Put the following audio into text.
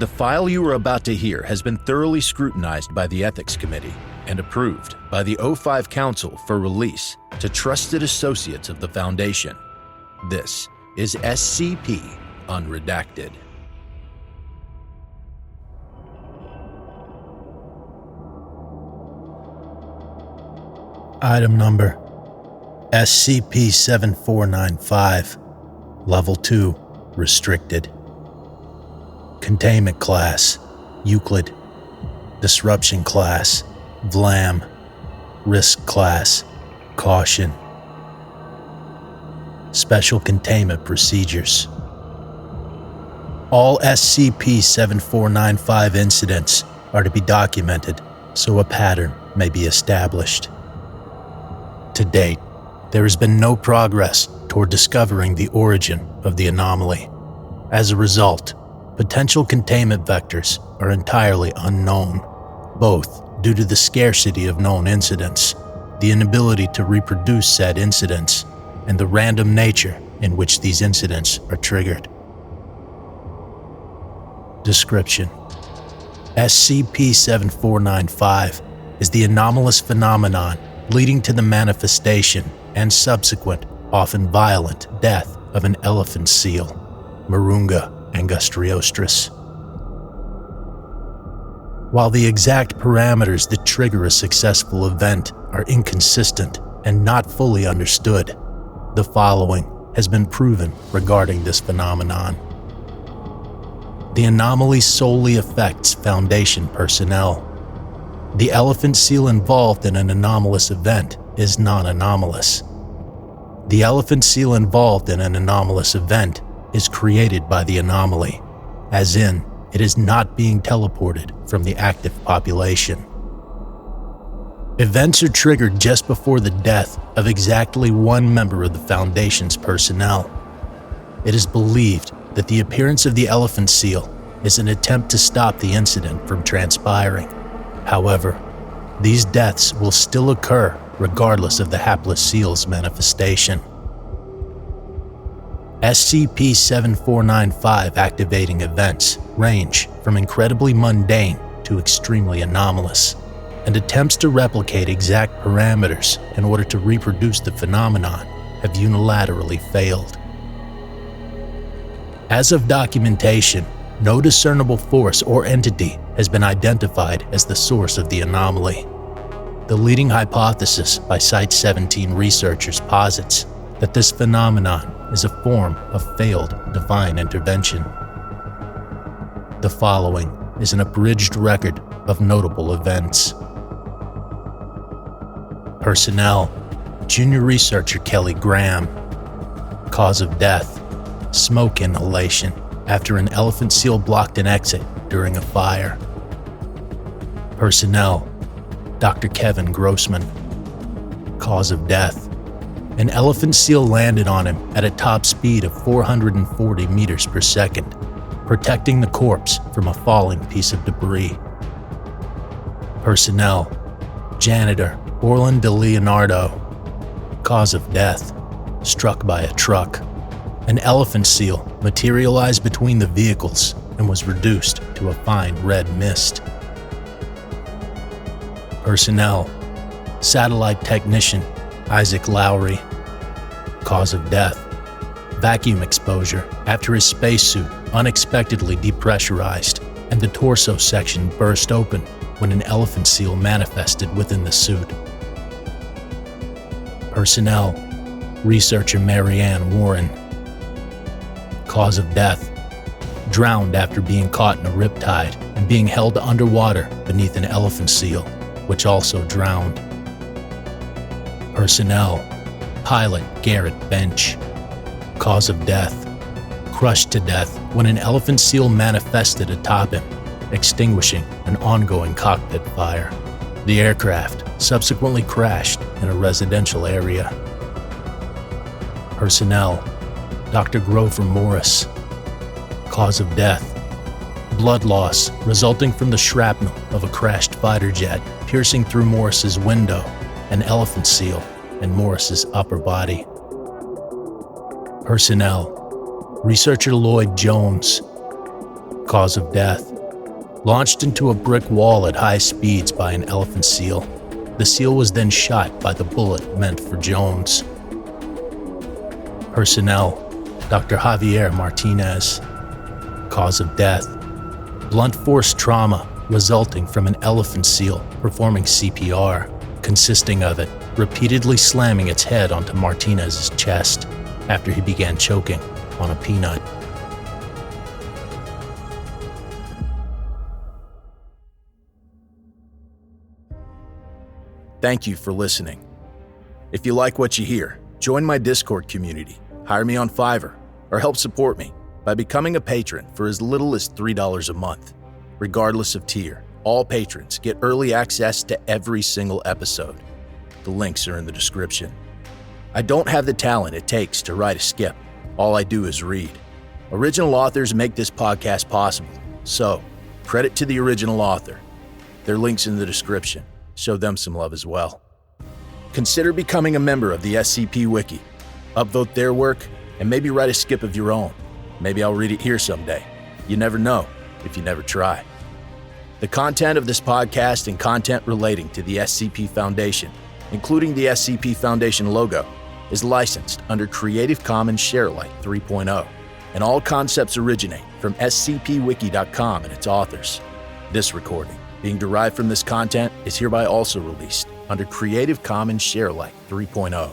The file you are about to hear has been thoroughly scrutinized by the Ethics Committee and approved by the O5 Council for release to trusted associates of the Foundation. This is SCP Unredacted. Item number SCP-7495, Level 2, Restricted. Containment Class, Euclid. Disruption Class, Vlam. Risk Class, Caution. Special Containment Procedures. All SCP-7495 incidents are to be documented so a pattern may be established. To date, there has been no progress toward discovering the origin of the anomaly. As a result, potential containment vectors are entirely unknown, both due to the scarcity of known incidents, the inability to reproduce said incidents, and the random nature in which these incidents are triggered. Description: SCP-7495 is the anomalous phenomenon leading to the manifestation and subsequent, often violent, death of an elephant seal, Marunga angustiostris. While the exact parameters that trigger a successful event are inconsistent and not fully understood, the following has been proven regarding this phenomenon. The anomaly solely affects Foundation personnel. The elephant seal involved in an anomalous event is non-anomalous. The elephant seal involved in an anomalous event is created by the anomaly, as in, it is not being teleported from the active population. Events are triggered just before the death of exactly one member of the Foundation's personnel. It is believed that the appearance of the elephant seal is an attempt to stop the incident from transpiring. However, these deaths will still occur regardless of the hapless seal's manifestation. SCP-7495 activating events range from incredibly mundane to extremely anomalous, and attempts to replicate exact parameters in order to reproduce the phenomenon have unilaterally failed. As of documentation, no discernible force or entity has been identified as the source of the anomaly. The leading hypothesis by Site-17 researchers posits that this phenomenon is a form of failed divine intervention. The following is an abridged record of notable events. Personnel: Junior Researcher Kelly Graham. Cause of death: smoke inhalation after an elephant seal blocked an exit during a fire. Personnel: Dr. Kevin Grossman. Cause of death: an elephant seal landed on him at a top speed of 440 meters per second, protecting the corpse from a falling piece of debris. Personnel: Janitor Orlin De Leonardo. Cause of death: struck by a truck. An elephant seal materialized between the vehicles and was reduced to a fine red mist. Personnel: Satellite Technician Isaac Lowry. Cause of death: vacuum exposure after his spacesuit unexpectedly depressurized and the torso section burst open when an elephant seal manifested within the suit. Personnel: Researcher Marianne Warren. Cause of death: drowned after being caught in a riptide and being held underwater beneath an elephant seal, which also drowned. Personnel: Pilot Garrett Bench. Cause of death: crushed to death when an elephant seal manifested atop him, extinguishing an ongoing cockpit fire. The aircraft subsequently crashed in a residential area. Personnel: Dr. Grover Morris. Cause of death: blood loss resulting from the shrapnel of a crashed fighter jet piercing through Morris's window, an elephant seal, and Morris's upper body. Personnel: Researcher Lloyd Jones. Cause of death: launched into a brick wall at high speeds by an elephant seal. The seal was then shot by the bullet meant for Jones. Personnel: Dr. Javier Martinez. Cause of death: blunt force trauma resulting from an elephant seal performing CPR, consisting of it repeatedly slamming its head onto Martinez's chest after he began choking on a peanut. Thank you for listening. If you like what you hear, join my Discord community, hire me on Fiverr, or help support me by becoming a patron for as little as $3 a month. Regardless of tier, all patrons get early access to every single episode. The links are in the description. I don't have the talent it takes to write a skip. All I do is read. Original authors make this podcast possible, so credit to the original author. Their link's in the description. Show them some love as well. Consider becoming a member of the SCP Wiki. Upvote their work and maybe write a skip of your own. Maybe I'll read it here someday. You never know if you never try. The content of this podcast and content relating to the SCP Foundation, including the SCP Foundation logo, is licensed under Creative Commons Sharealike 3.0, and all concepts originate from scpwiki.com and its authors. This recording, being derived from this content, is hereby also released under Creative Commons Sharealike 3.0.